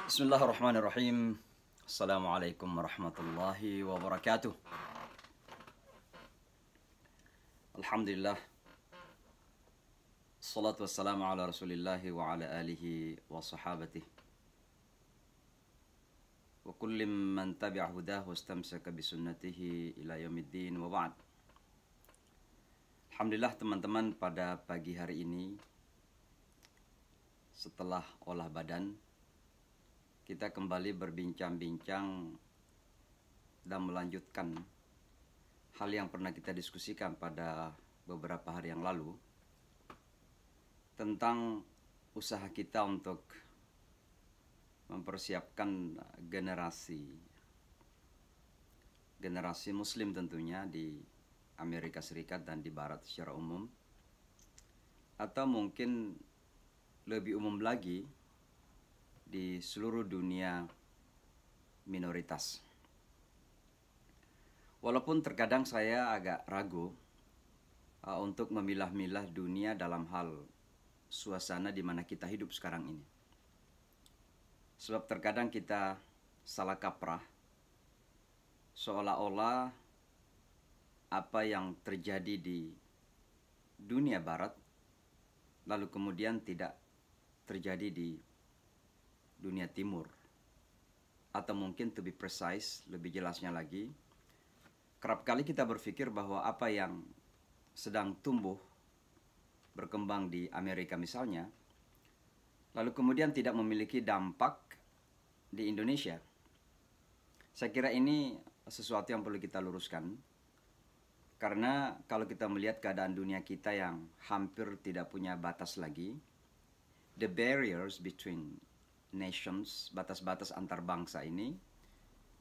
Bismillahirrahmanirrahim. Assalamualaikum warahmatullahi wabarakatuh. Alhamdulillah. Assalatu wassalamu ala rasulillahi wa ala alihi wa sahabatih. Wa kullim man tabi'a hudah wa istamsaka bisunnatihi ila yaumiddin wa ba'd. Alhamdulillah teman-teman, pada pagi hari ini setelah olah badan kita kembali berbincang-bincang dan melanjutkan hal yang pernah kita diskusikan pada beberapa hari yang lalu tentang usaha kita untuk mempersiapkan generasi muslim tentunya di Amerika Serikat dan di Barat secara umum, atau mungkin lebih umum lagi di seluruh dunia minoritas. Walaupun terkadang saya agak ragu untuk memilah-milah dunia dalam hal suasana di mana kita hidup sekarang ini. Sebab terkadang kita salah kaprah, seolah-olah apa yang terjadi di dunia barat lalu kemudian tidak terjadi di dunia timur. Atau mungkin to be precise, lebih jelasnya lagi, kerap kali kita berpikir bahwa apa yang sedang tumbuh berkembang di Amerika misalnya, lalu kemudian tidak memiliki dampak di Indonesia. Saya kira ini sesuatu yang perlu kita luruskan, karena kalau kita melihat keadaan dunia kita yang hampir tidak punya batas lagi, the barriers between nations, batas-batas antar bangsa ini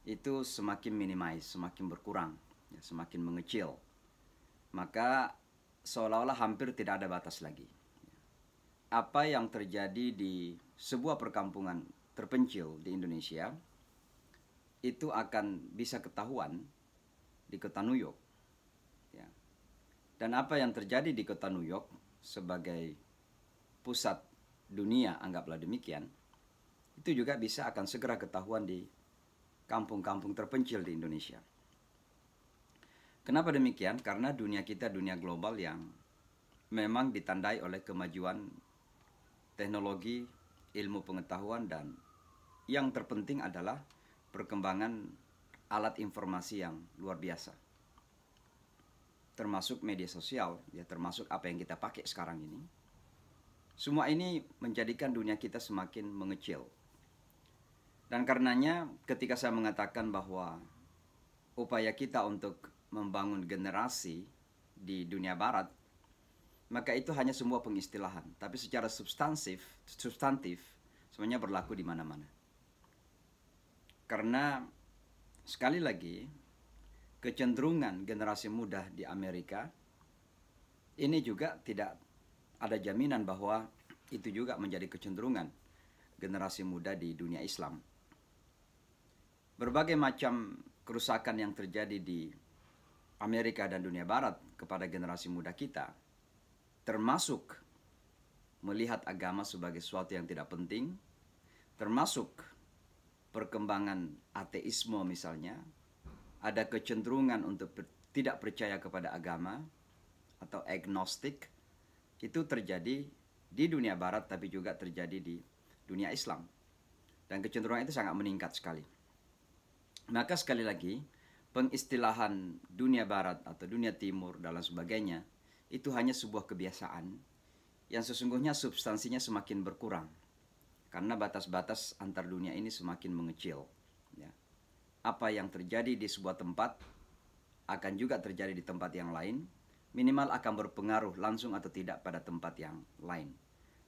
itu semakin minimize, semakin berkurang, ya, semakin mengecil. Maka seolah-olah hampir tidak ada batas lagi. Apa yang terjadi di sebuah perkampungan terpencil di Indonesia itu akan bisa ketahuan di kota New York, ya. Dan apa yang terjadi di kota New York sebagai pusat dunia, anggaplah demikian, itu juga bisa akan segera ketahuan di kampung-kampung terpencil di Indonesia. Kenapa demikian? Karena dunia kita dunia global yang memang ditandai oleh kemajuan teknologi, ilmu pengetahuan, dan yang terpenting adalah perkembangan alat informasi yang luar biasa. Termasuk media sosial, ya, termasuk apa yang kita pakai sekarang ini. Semua ini menjadikan dunia kita semakin mengecil. Dan karenanya ketika saya mengatakan bahwa upaya kita untuk membangun generasi di dunia barat, maka itu hanya semua pengistilahan. Tapi secara substantif semuanya berlaku di mana-mana. Karena sekali lagi, kecenderungan generasi muda di Amerika ini juga tidak ada jaminan bahwa itu juga menjadi kecenderungan generasi muda di dunia Islam. Berbagai macam kerusakan yang terjadi di Amerika dan dunia barat kepada generasi muda kita, termasuk melihat agama sebagai sesuatu yang tidak penting, termasuk perkembangan ateisme misalnya, ada kecenderungan untuk tidak percaya kepada agama atau agnostik, itu terjadi di dunia barat tapi juga terjadi di dunia Islam. Dan kecenderungan itu sangat meningkat sekali. Maka sekali lagi, pengistilahan dunia barat atau dunia timur dan lain sebagainya itu hanya sebuah kebiasaan yang sesungguhnya substansinya semakin berkurang. Karena batas-batas antar dunia ini semakin mengecil. Ya. Apa yang terjadi di sebuah tempat akan juga terjadi di tempat yang lain, minimal akan berpengaruh langsung atau tidak pada tempat yang lain.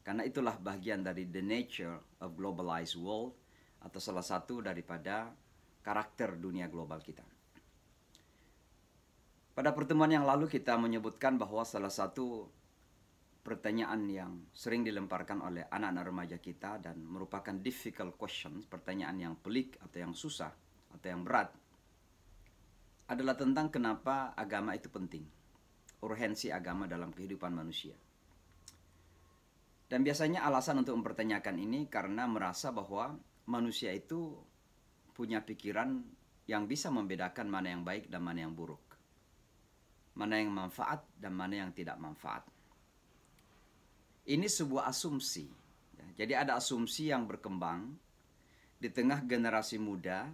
Karena itulah bagian dari the nature of globalized world, atau salah satu daripada karakter dunia global kita. Pada pertemuan yang lalu kita menyebutkan bahwa salah satu pertanyaan yang sering dilemparkan oleh anak-anak remaja kita dan merupakan difficult question, pertanyaan yang pelik atau yang susah atau yang berat, adalah tentang kenapa agama itu penting, urgensi agama dalam kehidupan manusia. Dan biasanya alasan untuk mempertanyakan ini karena merasa bahwa manusia itu punya pikiran yang bisa membedakan mana yang baik dan mana yang buruk. Mana yang manfaat dan mana yang tidak manfaat. Ini sebuah asumsi. Jadi ada asumsi yang berkembang di tengah generasi muda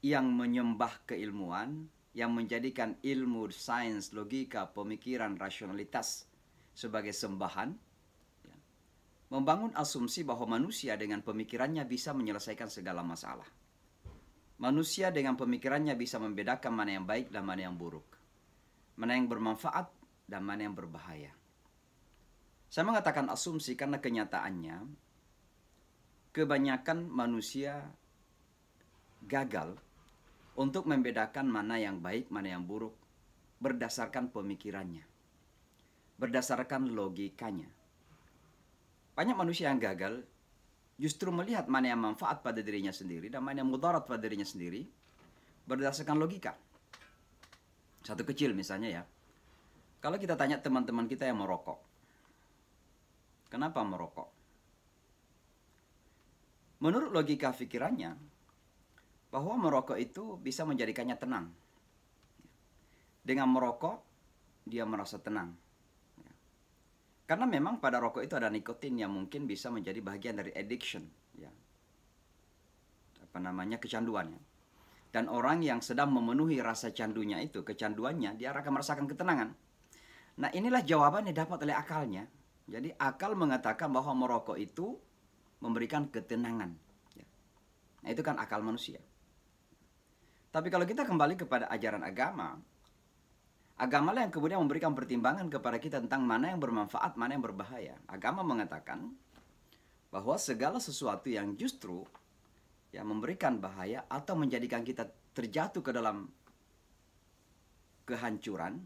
yang menyembah keilmuan, yang menjadikan ilmu, sains, logika, pemikiran, rasionalitas sebagai sembahan, membangun asumsi bahwa manusia dengan pemikirannya bisa menyelesaikan segala masalah. Manusia dengan pemikirannya bisa membedakan mana yang baik dan mana yang buruk, mana yang bermanfaat dan mana yang berbahaya. Saya mengatakan asumsi karena kenyataannya kebanyakan manusia gagal untuk membedakan mana yang baik, mana yang buruk berdasarkan pemikirannya, berdasarkan logikanya. Banyak manusia yang gagal justru melihat mana yang manfaat pada dirinya sendiri dan mana yang mudarat pada dirinya sendiri berdasarkan logika. Satu kecil misalnya ya, kalau kita tanya teman-teman kita yang merokok, kenapa merokok? Menurut logika pikirannya, bahwa merokok itu bisa menjadikannya tenang. Dengan merokok, dia merasa tenang. Karena memang pada rokok itu ada nikotin yang mungkin bisa menjadi bagian dari addiction. Kecanduan. Dan orang yang sedang memenuhi rasa candunya itu, kecanduannya, dia akan merasakan ketenangan. Nah inilah jawaban yang dapat oleh akalnya. Jadi akal mengatakan bahwa merokok itu memberikan ketenangan. Nah itu kan akal manusia. Tapi kalau kita kembali kepada ajaran agama, agama lah yang kemudian memberikan pertimbangan kepada kita tentang mana yang bermanfaat, mana yang berbahaya. Agama mengatakan bahwa segala sesuatu yang justru memberikan bahaya atau menjadikan kita terjatuh ke dalam kehancuran,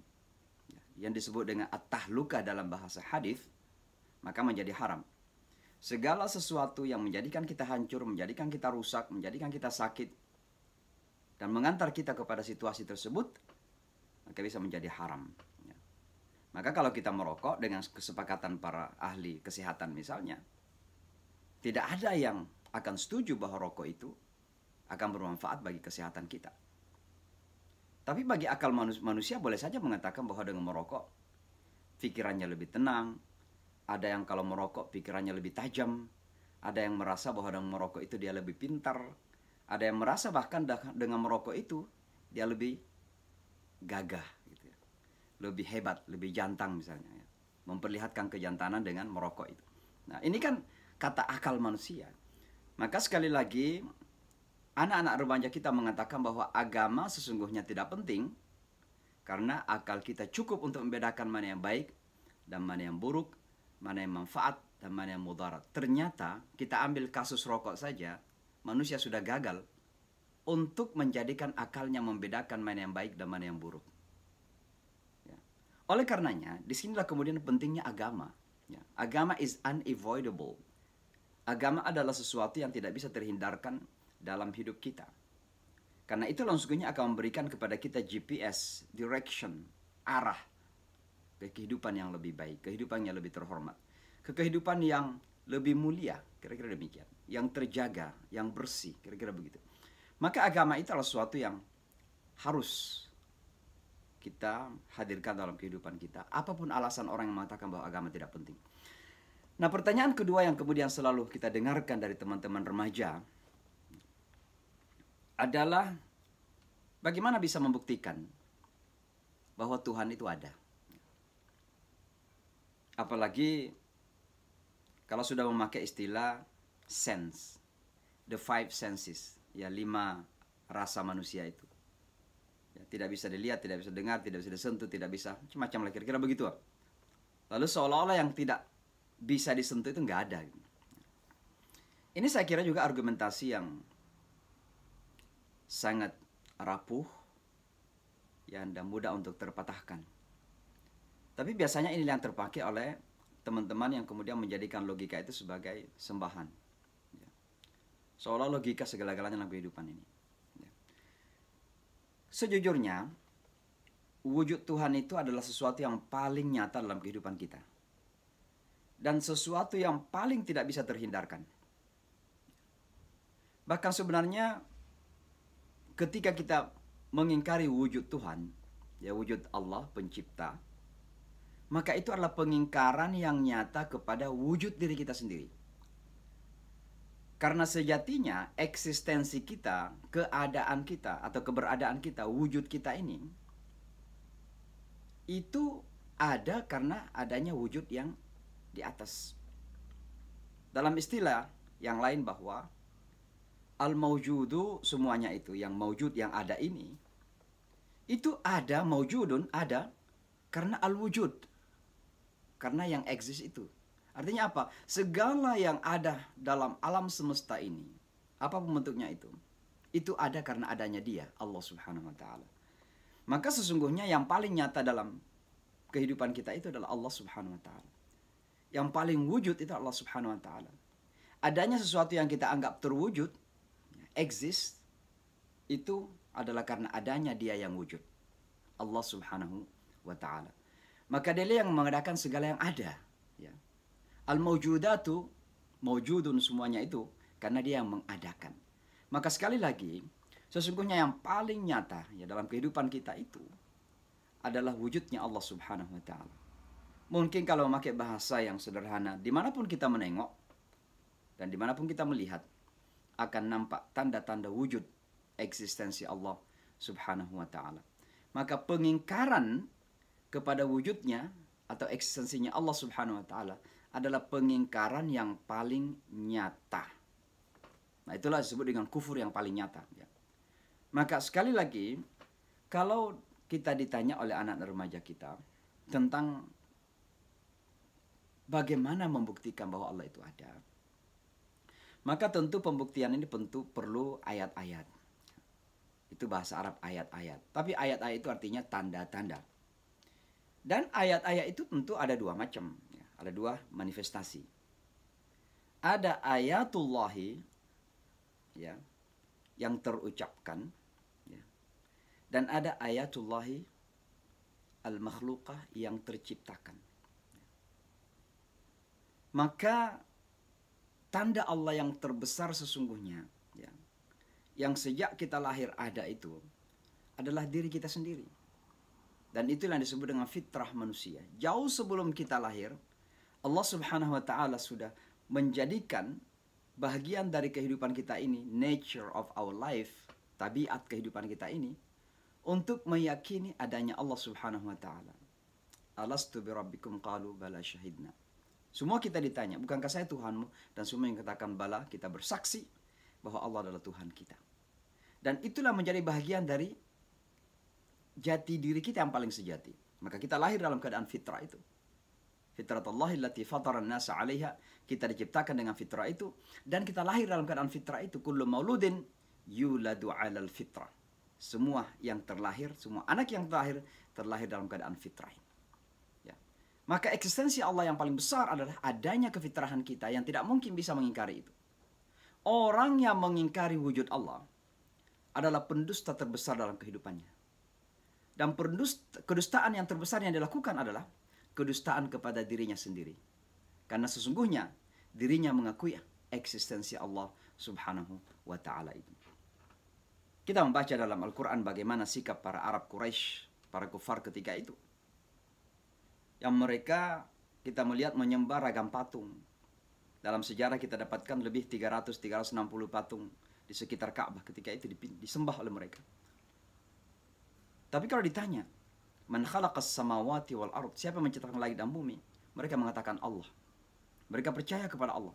yang disebut dengan at-tahluka dalam bahasa hadis, maka menjadi haram. Segala sesuatu yang menjadikan kita hancur, menjadikan kita rusak, menjadikan kita sakit, dan mengantar kita kepada situasi tersebut, maka bisa menjadi haram. Maka kalau kita merokok dengan kesepakatan para ahli kesehatan misalnya, tidak ada yang akan setuju bahwa rokok itu akan bermanfaat bagi kesehatan kita. Tapi bagi akal manusia boleh saja mengatakan bahwa dengan merokok, pikirannya lebih tenang. Ada yang kalau merokok pikirannya lebih tajam. Ada yang merasa bahwa dengan merokok itu dia lebih pintar. Ada yang merasa bahkan dengan merokok itu dia lebih gagah, gitu ya. Lebih hebat, lebih jantang misalnya. Ya. Memperlihatkan kejantanan dengan merokok itu. Nah ini kan kata akal manusia. Maka sekali lagi anak-anak remaja kita mengatakan bahwa agama sesungguhnya tidak penting. Karena akal kita cukup untuk membedakan mana yang baik dan mana yang buruk, mana yang manfaat dan mana yang mudarat. Ternyata kita ambil kasus rokok saja, manusia sudah gagal untuk menjadikan akalnya membedakan mana yang baik dan mana yang buruk. Ya. Oleh karenanya, disinilah kemudian pentingnya agama. Ya. Agama is unavoidable. Agama adalah sesuatu yang tidak bisa terhindarkan dalam hidup kita. Karena itu sesungguhnya akan memberikan kepada kita GPS, direction, arah ke kehidupan yang lebih baik, kehidupan yang lebih terhormat, ke kehidupan yang lebih mulia, kira-kira demikian, yang terjaga, yang bersih, kira-kira begitu. Maka agama itu adalah sesuatu yang harus kita hadirkan dalam kehidupan kita, apapun alasan orang yang mengatakan bahwa agama tidak penting. Nah, pertanyaan kedua yang kemudian selalu kita dengarkan dari teman-teman remaja adalah bagaimana bisa membuktikan bahwa Tuhan itu ada. Apalagi kalau sudah memakai istilah sense, the five senses, ya 5 rasa manusia itu. Ya, tidak bisa dilihat, tidak bisa dengar, tidak bisa disentuh, tidak bisa macam-macam lah, kira-kira begitu. Lalu seolah-olah yang tidak bisa disentuh itu nggak ada. Ini saya kira juga argumentasi yang sangat rapuh dan mudah untuk terpatahkan. Tapi biasanya ini yang terpakai oleh teman-teman yang kemudian menjadikan logika itu sebagai sembahan. Seolah logika segala-galanya dalam kehidupan ini. Sejujurnya, wujud Tuhan itu adalah sesuatu yang paling nyata dalam kehidupan kita. Dan sesuatu yang paling tidak bisa terhindarkan. Bahkan sebenarnya ketika kita mengingkari wujud Tuhan, ya wujud Allah pencipta, maka itu adalah pengingkaran yang nyata kepada wujud diri kita sendiri. Karena sejatinya eksistensi kita, keadaan kita atau keberadaan kita, wujud kita ini itu ada karena adanya wujud yang di atas. Dalam istilah yang lain bahwa al-mawjudu, semuanya itu yang mawjud, yang ada ini, itu ada, mawjudun, ada karena al-wujud, karena yang eksis itu. Artinya apa? Segala yang ada dalam alam semesta ini, apapun bentuknya itu ada karena adanya Dia, Allah Subhanahu wa taala. Maka sesungguhnya yang paling nyata dalam kehidupan kita itu adalah Allah Subhanahu wa taala. Yang paling wujud itu Allah Subhanahu wa taala. Adanya sesuatu yang kita anggap terwujud, exist, itu adalah karena adanya Dia yang wujud, Allah Subhanahu wa taala. Maka Dia yang mengadakan segala yang ada, ya. Al-mawjudatu, mawjudun, semuanya itu karena Dia yang mengadakan. Maka sekali lagi, sesungguhnya yang paling nyata ya dalam kehidupan kita itu adalah wujudnya Allah Subhanahu wa taala. Mungkin kalau memakai bahasa yang sederhana, dimanapun kita menengok dan dimanapun kita melihat, akan nampak tanda-tanda wujud eksistensi Allah Subhanahu wa taala. Maka pengingkaran kepada wujudnya atau eksistensinya Allah Subhanahu wa taala adalah pengingkaran yang paling nyata. Nah, itulah disebut dengan kufur yang paling nyata, ya. Maka sekali lagi, kalau kita ditanya oleh anak remaja kita tentang bagaimana membuktikan bahwa Allah itu ada, maka tentu pembuktian ini tentu perlu ayat-ayat. Itu bahasa Arab, ayat-ayat. Tapi ayat-ayat itu artinya tanda-tanda. Dan ayat-ayat itu tentu ada dua macam, ya. Ada dua manifestasi. Ada ayatullahi, ya, yang terucapkan, ya. Dan ada ayatullahi al-makhluqah yang terciptakan. Maka tanda Allah yang terbesar sesungguhnya, ya, yang sejak kita lahir ada itu adalah diri kita sendiri. Dan itulah yang disebut dengan fitrah manusia. Jauh sebelum kita lahir, Allah Subhanahu wa taala sudah menjadikan bagian dari kehidupan kita ini, nature of our life, tabiat kehidupan kita ini, untuk meyakini adanya Allah Subhanahu wa taala. Alastu birabbikum qalu bala syahidna. Semua kita ditanya, bukankah saya Tuhanmu? Dan semua yang katakan bala, kita bersaksi bahwa Allah adalah Tuhan kita. Dan itulah menjadi bagian dari jati diri kita yang paling sejati. Maka kita lahir dalam keadaan fitrah itu. Fitratullahi allati fatara an-nasa 'alaiha. Kita diciptakan dengan fitrah itu, dan kita lahir dalam keadaan fitrah itu. Kullu mauludin yuladu 'alal fitrah. Semua yang terlahir, semua anak yang terlahir dalam keadaan fitrah. Ya. Maka eksistensi Allah yang paling besar adalah adanya kefitrahan kita yang tidak mungkin bisa mengingkari itu. Orang yang mengingkari wujud Allah adalah pendusta terbesar dalam kehidupannya. Dan kedustaan yang terbesar yang dilakukan adalah kedustaan kepada dirinya sendiri. Karena sesungguhnya dirinya mengakui eksistensi Allah Subhanahu wa taala itu. Kita membaca dalam Al-Quran bagaimana sikap para Arab Quraisy, para kufar ketika itu. Yang mereka kita melihat menyembah ragam patung. Dalam sejarah kita dapatkan lebih 300-360 patung di sekitar Ka'bah ketika itu disembah oleh mereka. Tapi kalau ditanya, man khalaqas samawati wal ard, siapa yang menciptakan langit dan bumi? Mereka mengatakan Allah. Mereka percaya kepada Allah.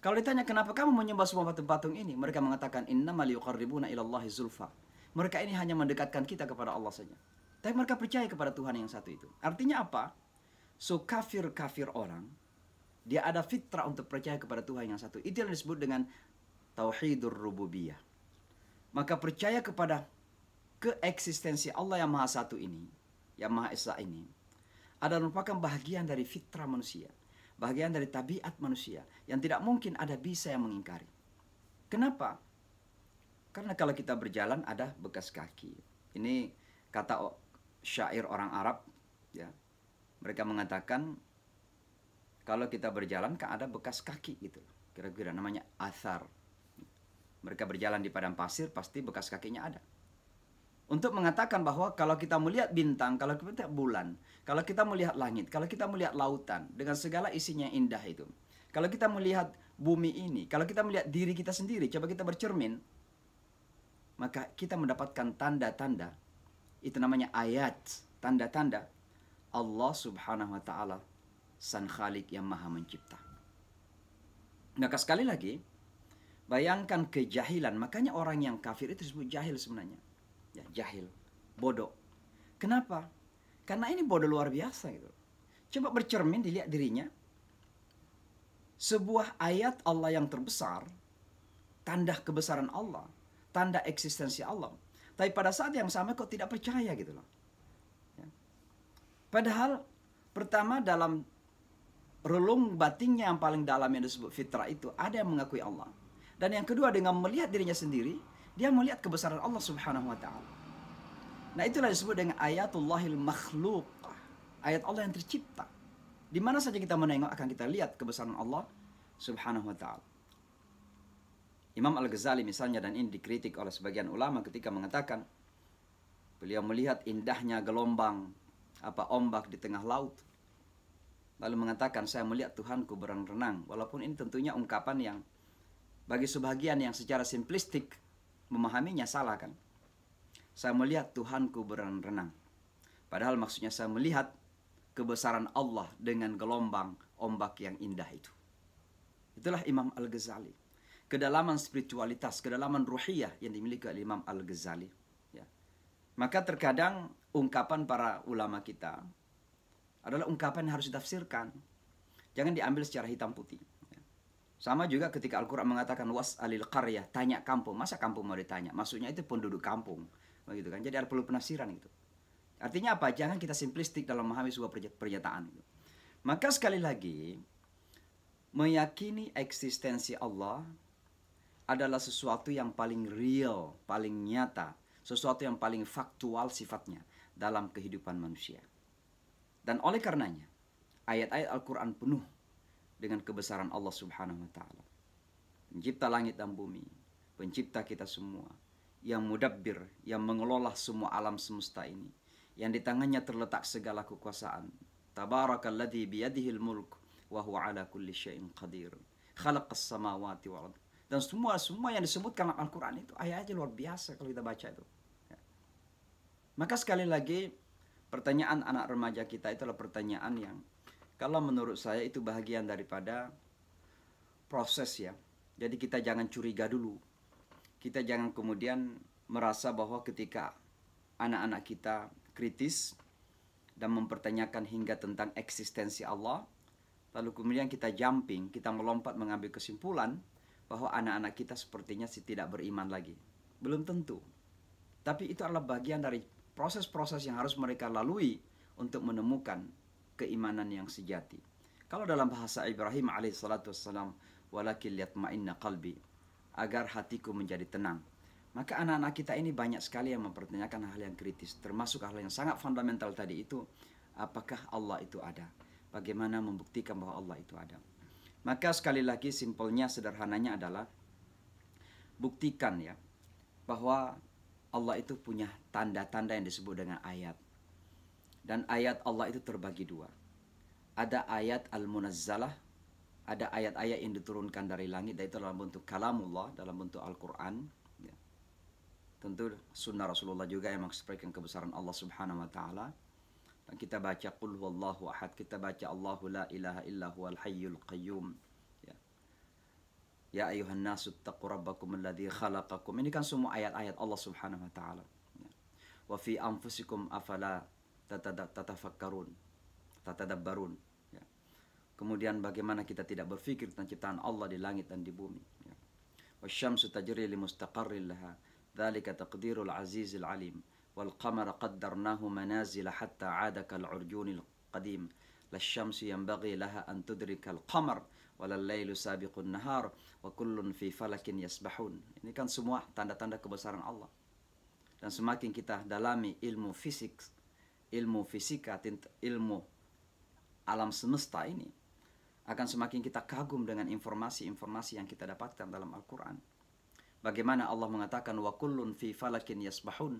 Kalau ditanya kenapa kamu menyembah semua patung-patung ini? Mereka mengatakan innamal yuqarribuna ilallahi zulfa. Mereka ini hanya mendekatkan kita kepada Allah saja. Tapi mereka percaya kepada Tuhan yang satu itu. Artinya apa? So kafir-kafir orang, dia ada fitrah untuk percaya kepada Tuhan yang satu. Itu yang disebut dengan tauhidur rububiyah. Maka percaya kepada keeksistensi Allah yang Maha Satu ini, yang Maha Esa ini, adalah merupakan bagian dari fitrah manusia, bagian dari tabiat manusia yang tidak mungkin ada bisa yang mengingkari. Kenapa? Karena kalau kita berjalan ada bekas kaki. Ini kata syair orang Arab, ya. Mereka mengatakan kalau kita berjalan kan ada bekas kaki gitu. Kira-kira namanya athar. Mereka berjalan di padang pasir, pasti bekas kakinya ada. Untuk mengatakan bahwa kalau kita melihat bintang, kalau kita melihat bulan, kalau kita melihat langit, kalau kita melihat lautan dengan segala isinya yang indah itu, kalau kita melihat bumi ini, kalau kita melihat diri kita sendiri, coba kita bercermin, maka kita mendapatkan tanda-tanda. Itu namanya ayat, tanda-tanda Allah Subhanahu wa taala Sang Khalik yang Maha Mencipta. Maka sekali lagi, bayangkan kejahilan, makanya orang yang kafir itu disebut jahil sebenarnya. Ya, jahil, bodoh. Kenapa? Karena ini bodoh luar biasa gitu. Coba bercermin, dilihat dirinya. Sebuah ayat Allah yang terbesar, tanda kebesaran Allah, tanda eksistensi Allah. Tapi pada saat yang sama kok tidak percaya gitu loh. Ya. Padahal pertama dalam relung batinnya yang paling dalam yang disebut fitrah itu ada yang mengakui Allah. Dan yang kedua dengan melihat dirinya sendiri, dia melihat kebesaran Allah Subhanahu wa taala. Nah, itulah disebut dengan ayatullahil makhluq. Ayat Allah yang tercipta. Di mana saja kita menengok akan kita lihat kebesaran Allah Subhanahu wa taala. Imam Al-Ghazali misalnya, dan ini dikritik oleh sebagian ulama ketika mengatakan beliau melihat indahnya gelombang ombak di tengah laut. Lalu mengatakan, saya melihat Tuhanku berenang. Walaupun ini tentunya ungkapan yang bagi sebagian yang secara simplistik memahaminya salah kan. Saya melihat Tuhanku berenang. Padahal maksudnya saya melihat kebesaran Allah dengan gelombang ombak yang indah itu. Itulah Imam Al-Ghazali. Kedalaman spiritualitas, kedalaman ruhiyah yang dimiliki oleh Imam Al-Ghazali. Ya. Maka terkadang ungkapan para ulama kita adalah ungkapan yang harus ditafsirkan. Jangan diambil secara hitam putih. Ya. Sama juga ketika Al-Quran mengatakan was'alil qaryah, tanya kampung. Masa kampung mau ditanya? Maksudnya itu penduduk kampung. Begitu kan? Jadi ada perlu penafsiran itu. Artinya apa? Jangan kita simplistik dalam memahami sebuah pernyataan. Gitu. Maka sekali lagi, meyakini eksistensi Allah adalah sesuatu yang paling real, paling nyata, sesuatu yang paling faktual sifatnya dalam kehidupan manusia. Dan oleh karenanya, ayat-ayat Al-Quran penuh dengan kebesaran Allah Subhanahu wa taala. Pencipta langit dan bumi, pencipta kita semua, yang mudabbir, yang mengelola semua alam semesta ini, yang di tangannya terletak segala kekuasaan. Tabarakalladzi biyadihil mulk wa huwa ala kulli syai'in qadir. Khalaqas samawati wal ardh. Dan semua yang disebutkan dalam Al-Quran itu ayat-ayat luar biasa kalau kita baca itu. Ya. Maka sekali lagi, pertanyaan anak remaja kita itu adalah pertanyaan yang kalau menurut saya itu bahagian daripada proses ya. Jadi kita jangan curiga dulu. Kita jangan kemudian merasa bahwa ketika anak-anak kita kritis dan mempertanyakan hingga tentang eksistensi Allah, lalu kemudian kita jumping, kita melompat mengambil kesimpulan bahwa anak-anak kita sepertinya tidak beriman lagi. Belum tentu. Tapi itu adalah bagian dari proses-proses yang harus mereka lalui untuk menemukan keimanan yang sejati. Kalau dalam bahasa Ibrahim alaihissalatu wassalam, walakin liyatma'inna qalbi, agar hatiku menjadi tenang. Maka anak-anak kita ini banyak sekali yang mempertanyakan hal yang kritis, termasuk hal yang sangat fundamental tadi itu, apakah Allah itu ada? Bagaimana membuktikan bahwa Allah itu ada? Maka sekali lagi simpelnya, sederhananya adalah buktikan ya bahwa Allah itu punya tanda-tanda yang disebut dengan ayat. Dan ayat Allah itu terbagi dua. Ada ayat al-munazzalah, ada ayat-ayat yang diturunkan dari langit, yaitu dalam bentuk kalamullah, dalam bentuk Al-Quran. Ya. Tentu sunnah Rasulullah juga yang mengekspresikan kebesaran Allah Subhanahu wa taala. Dan kita baca qul huwallahu ahad, kita baca Allahu la ilaha illa huwal hayyul qayyum. Ya. Ya ayuhan nasu taqu rabbakum alladzi khalaqakum. Ini kan semua ayat-ayat Allah Subhanahu wa taala. Ya. Wa fi anfusikum afala tatafakkarun, tatadabbarun. Ya. Kemudian bagaimana kita tidak berpikir tentang ciptaan Allah di langit dan di bumi. Ya. Wasyamsu tajri li mustaqarrin laha, dzalika taqdirul azizil alim. والقمر قدرناه منازل حتى عاد كالعرجون القديم لا الشمس ينبغي لها أن تدرك القمر ولا الليل سابق النهار وكل في فلك يسبحون. Ini kan semua tanda-tanda kebesaran Allah. Dan semakin kita dalami ilmu fisik, ilmu fisika, ilmu alam semesta ini, akan semakin kita kagum dengan informasi-informasi yang kita dapatkan dalam Al-Quran. Bagaimana Allah mengatakan wa kullun fi falakin yasbahun,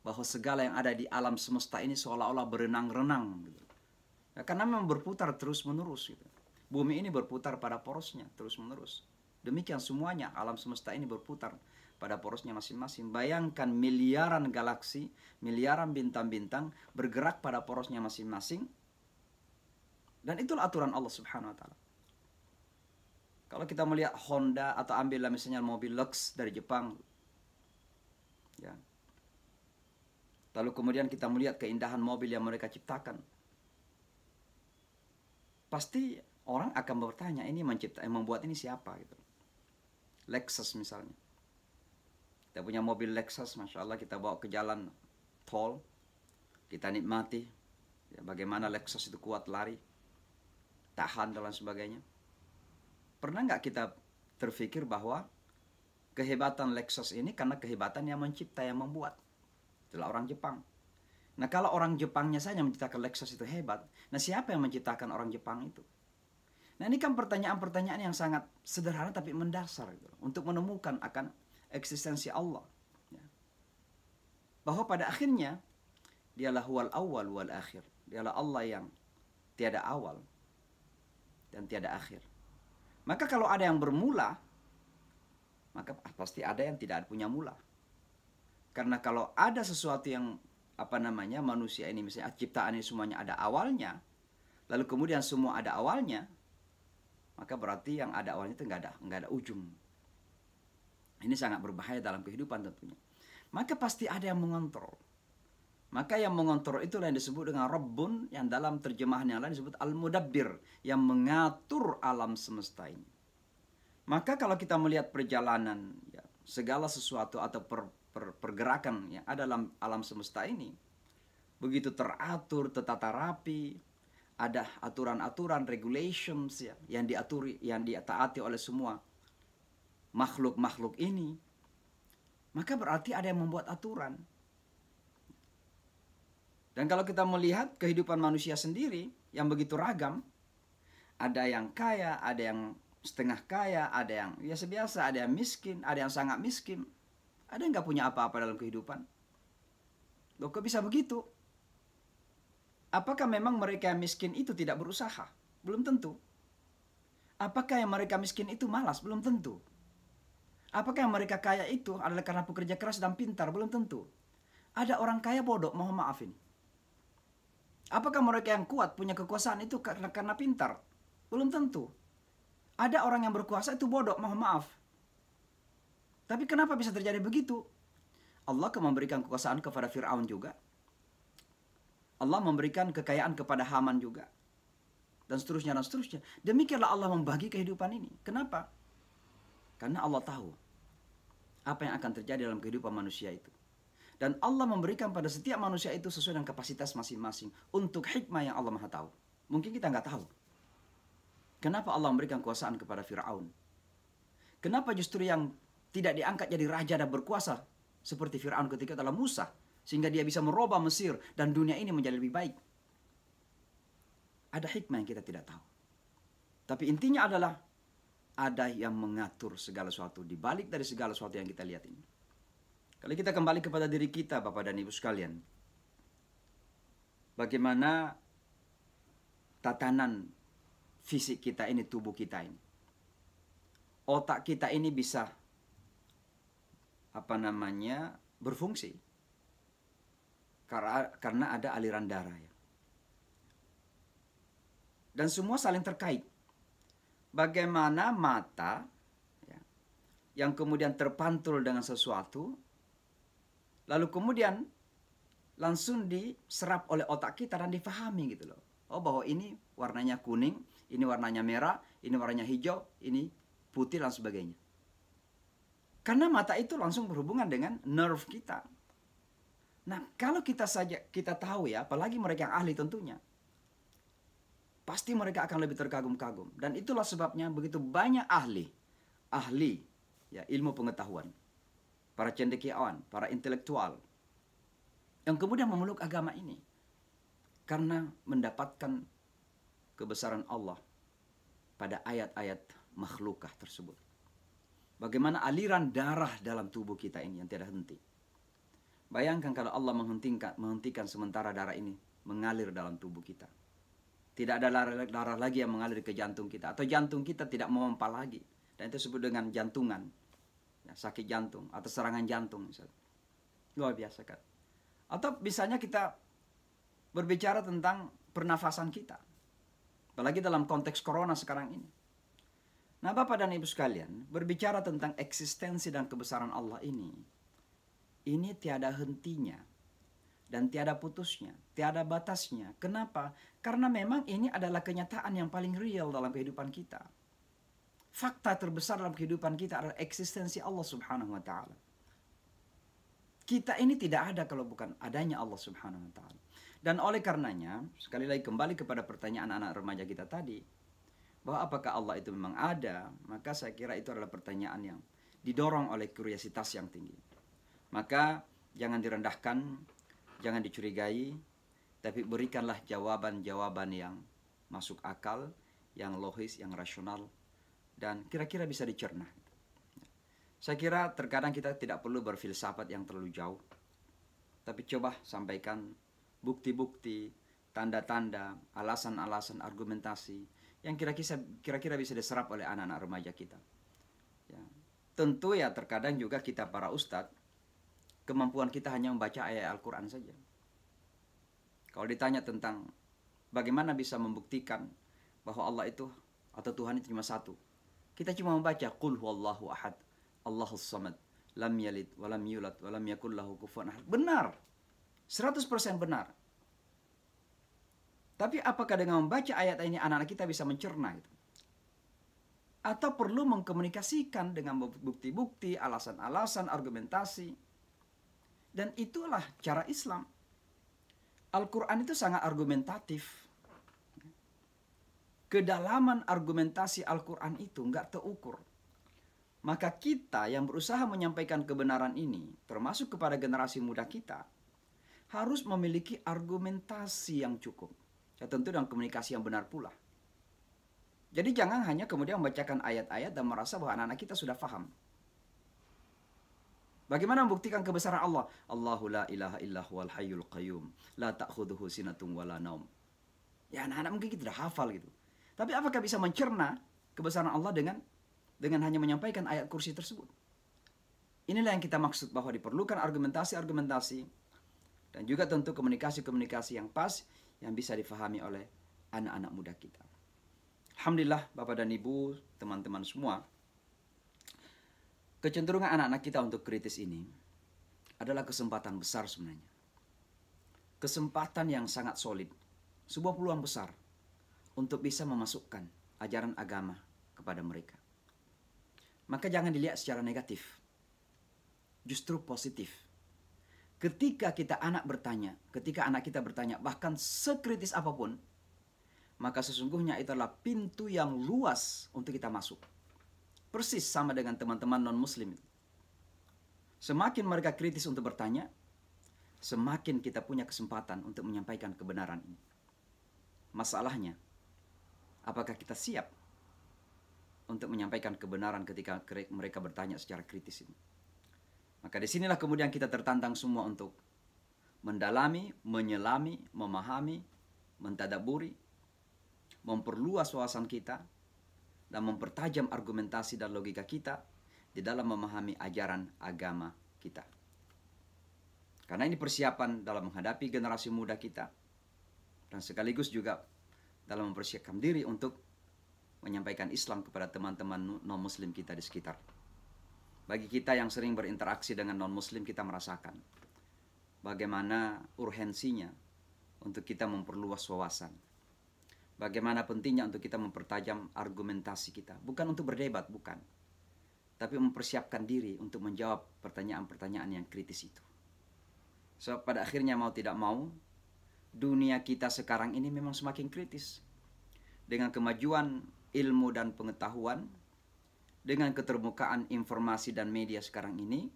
bahwa segala yang ada di alam semesta ini seolah-olah berenang-renang gitu. Ya, karena memang berputar terus-menerus gitu. Bumi ini berputar pada porosnya terus-menerus. Demikian semuanya alam semesta ini berputar pada porosnya masing-masing. Bayangkan miliaran galaksi, miliaran bintang-bintang bergerak pada porosnya masing-masing. Dan itulah aturan Allah Subhanahu wa taala. Kalau kita melihat Honda atau ambillah misalnya mobil Lux dari Jepang, ya. Lalu kemudian kita melihat keindahan mobil yang mereka ciptakan. Pasti orang akan bertanya, ini membuat ini siapa gitu. Lexus misalnya. Kita punya mobil Lexus, Masya Allah, kita bawa ke jalan tol, kita nikmati ya, bagaimana Lexus itu kuat lari, tahan dan lain sebagainya. Pernah nggak kita terfikir bahwa kehebatan Lexus ini karena kehebatan yang mencipta, yang membuat? Itulah orang Jepang. Nah kalau orang Jepangnya saja menciptakan Lexus itu hebat, nah siapa yang menciptakan orang Jepang itu? Nah ini kan pertanyaan-pertanyaan yang sangat sederhana tapi mendasar gitu, untuk menemukan akan eksistensi Allah. Ya. Bahwa pada akhirnya dialah huwal awal wal akhir. Dialah Allah yang tiada awal dan tiada akhir. Maka kalau ada yang bermula, maka pasti ada yang tidak punya mula. Karena kalau ada sesuatu yang manusia ini misalnya ciptaan ini semuanya ada awalnya, lalu kemudian semua ada awalnya, maka berarti yang ada awalnya itu nggak ada ujung. Ini sangat berbahaya dalam kehidupan tentunya. Maka pasti ada yang mengontrol. Maka yang mengontrol itulah yang disebut dengan Rabbun, yang dalam terjemahan yang lain disebut Al-Mudabbir, yang mengatur alam semesta ini. Maka kalau kita melihat perjalanan ya, segala sesuatu atau pergerakan yang ada dalam alam semesta ini, begitu teratur, tertata rapi, ada aturan-aturan, regulations ya, yang ditaati oleh semua makhluk-makhluk ini, maka berarti ada yang membuat aturan. Dan kalau kita melihat kehidupan manusia sendiri yang begitu ragam, ada yang kaya, ada yang setengah kaya, ada yang biasa biasa, ada yang miskin, ada yang sangat miskin, ada yang nggak punya apa-apa dalam kehidupan. Loh kok bisa begitu? Apakah memang mereka yang miskin itu tidak berusaha? Belum tentu. Apakah yang mereka miskin itu malas? Belum tentu. Apakah yang mereka kaya itu adalah karena pekerja keras dan pintar? Belum tentu. Ada orang kaya bodoh, mohon maaf ini. Apakah mereka yang kuat punya kekuasaan itu karena pintar? Belum tentu. Ada orang yang berkuasa itu bodoh, mohon maaf. Tapi kenapa bisa terjadi begitu? Allah memberikan kekuasaan kepada Fir'aun juga. Allah memberikan kekayaan kepada Haman juga. Dan seterusnya dan seterusnya. Demikianlah Allah membagi kehidupan ini. Kenapa? Karena Allah tahu apa yang akan terjadi dalam kehidupan manusia itu. Dan Allah memberikan pada setiap manusia itu sesuai dengan kapasitas masing-masing. Untuk hikmah yang Allah Maha tahu. Mungkin kita nggak tahu. Kenapa Allah memberikan kekuasaan kepada Fir'aun? Kenapa justru yang tidak diangkat jadi raja dan berkuasa seperti Fir'aun ketika adalah Musa, sehingga dia bisa merubah Mesir dan dunia ini menjadi lebih baik? Ada hikmah yang kita tidak tahu. Tapi intinya adalah ada yang mengatur segala sesuatu di balik dari segala sesuatu yang kita lihat ini. Kalau kita kembali kepada diri kita, Bapak dan Ibu sekalian, bagaimana tatanan fisik kita ini, tubuh kita ini, otak kita ini bisa berfungsi karena ada aliran darah ya. Dan semua saling terkait. Bagaimana mata ya, yang kemudian terpantul dengan sesuatu, lalu kemudian langsung diserap oleh otak kita dan difahami gitu loh. Oh bahwa ini warnanya kuning, ini warnanya merah, ini warnanya hijau, ini putih dan sebagainya. Karena mata itu langsung berhubungan dengan nerve kita. Nah kalau kita tahu ya, apalagi mereka yang ahli tentunya, pasti mereka akan lebih terkagum-kagum. Dan itulah sebabnya begitu banyak ahli ya, ilmu pengetahuan, para cendekiawan, para intelektual, yang kemudian memeluk agama ini. Karena mendapatkan kebesaran Allah pada ayat-ayat makhlukah tersebut. Bagaimana aliran darah dalam tubuh kita ini yang tidak henti. Bayangkan kalau Allah menghentikan sementara darah ini mengalir dalam tubuh kita. Tidak ada darah lagi yang mengalir ke jantung kita. Atau jantung kita tidak memompa lagi. Dan itu disebut dengan jantungan. Ya, sakit jantung atau serangan jantung misalnya. Luar biasa kan. Atau misalnya kita berbicara tentang pernafasan kita. Apalagi dalam konteks corona sekarang ini. Nah, Bapak dan Ibu sekalian, berbicara tentang eksistensi dan kebesaran Allah ini tiada hentinya. Dan tiada putusnya, tiada batasnya. Kenapa? Karena memang ini adalah kenyataan yang paling real dalam kehidupan kita. Fakta terbesar dalam kehidupan kita adalah eksistensi Allah Subhanahu wa Ta'ala. Kita ini tidak ada kalau bukan adanya Allah Subhanahu wa Ta'ala. Dan oleh karenanya, sekali lagi kembali kepada pertanyaan anak remaja kita tadi, bahwa apakah Allah itu memang ada, maka saya kira itu adalah pertanyaan yang didorong oleh kuriositas yang tinggi. Maka jangan direndahkan, jangan dicurigai, tapi berikanlah jawaban-jawaban yang masuk akal, yang logis, yang rasional, dan kira-kira bisa dicerna. Saya kira terkadang kita tidak perlu berfilsafat yang terlalu jauh, tapi coba sampaikan bukti-bukti, tanda-tanda, alasan-alasan, argumentasi yang kira-kira bisa diserap oleh anak-anak remaja kita. Ya. Tentu ya terkadang juga kita para ustadz, kemampuan kita hanya membaca ayat Al-Quran saja. Kalau ditanya tentang bagaimana bisa membuktikan bahwa Allah itu atau Tuhan itu cuma satu, kita cuma membaca Qul huwallahu ahad, Allahus samad, lam yalid, walam yulad, walam yakul lahu kufuwan ahad. Benar, 100% benar. Tapi apakah dengan membaca ayat ini anak-anak kita bisa mencerna itu? Atau perlu mengkomunikasikan dengan bukti-bukti, alasan-alasan, argumentasi. Dan itulah cara Islam. Al-Quran itu sangat argumentatif. Kedalaman argumentasi Al-Quran itu nggak terukur. Maka kita yang berusaha menyampaikan kebenaran ini, termasuk kepada generasi muda kita, harus memiliki argumentasi yang cukup. Ya tentu dengan komunikasi yang benar pula. Jadi jangan hanya kemudian membacakan ayat-ayat dan merasa bahwa anak-anak kita sudah paham. Bagaimana membuktikan kebesaran Allah? Allahu la ilaha illa huwal hayyul qayyum, la ta'khudhuhu sinatun wala naum. Ya anak-anak mungkin kita sudah hafal gitu. Tapi apakah bisa mencerna kebesaran Allah dengan hanya menyampaikan ayat kursi tersebut? Inilah yang kita maksud bahwa diperlukan argumentasi-argumentasi dan juga tentu komunikasi-komunikasi yang pas yang bisa difahami oleh anak-anak muda kita. Alhamdulillah Bapak dan Ibu, teman-teman semua, kecenderungan anak-anak kita untuk kritis ini adalah kesempatan besar sebenarnya. Kesempatan yang sangat solid, sebuah peluang besar untuk bisa memasukkan ajaran agama kepada mereka. Maka jangan dilihat secara negatif, justru positif. Ketika anak kita bertanya, bahkan sekritis apapun, maka sesungguhnya itu adalah pintu yang luas untuk kita masuk. Persis sama dengan teman-teman non-muslim. Semakin mereka kritis untuk bertanya, semakin kita punya kesempatan untuk menyampaikan kebenaran ini. Masalahnya, apakah kita siap untuk menyampaikan kebenaran ketika mereka bertanya secara kritis ini? Maka disinilah kemudian kita tertantang semua untuk mendalami, menyelami, memahami, mentadaburi, memperluas wawasan kita, dan mempertajam argumentasi dan logika kita di dalam memahami ajaran agama kita. Karena ini persiapan dalam menghadapi generasi muda kita, dan sekaligus juga dalam mempersiapkan diri untuk menyampaikan Islam kepada teman-teman non-muslim kita di sekitar. Bagi kita yang sering berinteraksi dengan non-muslim, kita merasakan bagaimana urgensinya untuk kita memperluas wawasan. Bagaimana pentingnya untuk kita mempertajam argumentasi kita. Bukan untuk berdebat, bukan. Tapi mempersiapkan diri untuk menjawab pertanyaan-pertanyaan yang kritis itu. So, pada akhirnya mau tidak mau, dunia kita sekarang ini memang semakin kritis. Dengan kemajuan ilmu dan pengetahuan, dengan keterbukaan informasi dan media sekarang ini,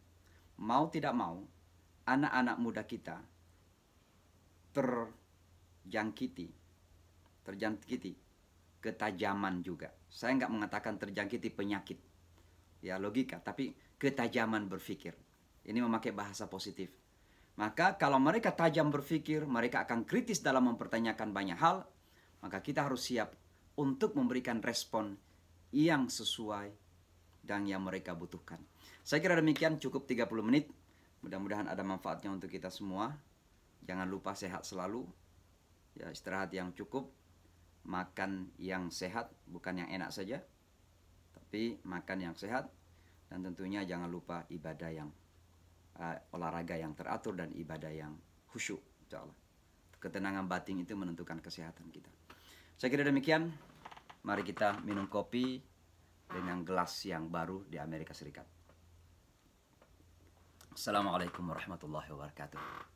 mau tidak mau, anak-anak muda kita terjangkiti ketajaman juga. Saya nggak mengatakan terjangkiti penyakit. ya logika, tapi ketajaman berpikir. Ini memakai bahasa positif. Maka kalau mereka tajam berpikir, mereka akan kritis dalam mempertanyakan banyak hal, maka kita harus siap untuk memberikan respon yang sesuai dan yang mereka butuhkan. Saya kira demikian, cukup 30 menit. Mudah-mudahan ada manfaatnya untuk kita semua. Jangan lupa sehat selalu. Ya, istirahat yang cukup, makan yang sehat, bukan yang enak saja, tapi makan yang sehat, dan tentunya jangan lupa ibadah yang olahraga yang teratur dan ibadah yang khusyuk, insyaallah. Ketenangan batin itu menentukan kesehatan kita. Saya kira demikian. Mari kita minum kopi dengan gelas yang baru di Amerika Serikat. Assalamualaikum warahmatullahi wabarakatuh.